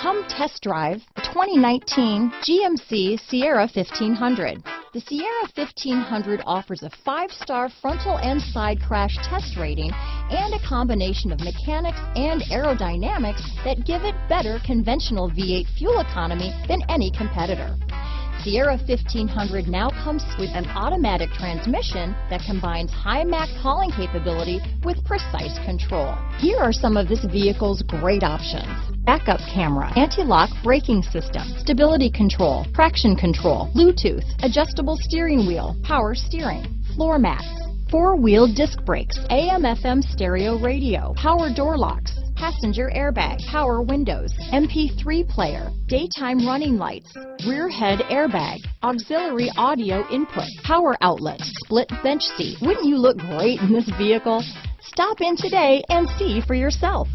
Come test drive the 2019 GMC Sierra 1500. The Sierra 1500 offers a 5-star frontal and side crash test rating and a combination of mechanics and aerodynamics that give it better conventional V8 fuel economy than any competitor. Sierra 1500 now comes with an automatic transmission that combines high max hauling capability with precise control. Here are some of this vehicle's great options: backup camera, anti-lock braking system, stability control, traction control, Bluetooth, adjustable steering wheel, power steering, floor mats, 4-wheel disc brakes, AM/FM stereo radio, power door locks, passenger airbag, power windows, MP3 player, daytime running lights, rear head airbag, auxiliary audio input, power outlet, split bench seat. Wouldn't you look great in this vehicle? Stop in today and see for yourself.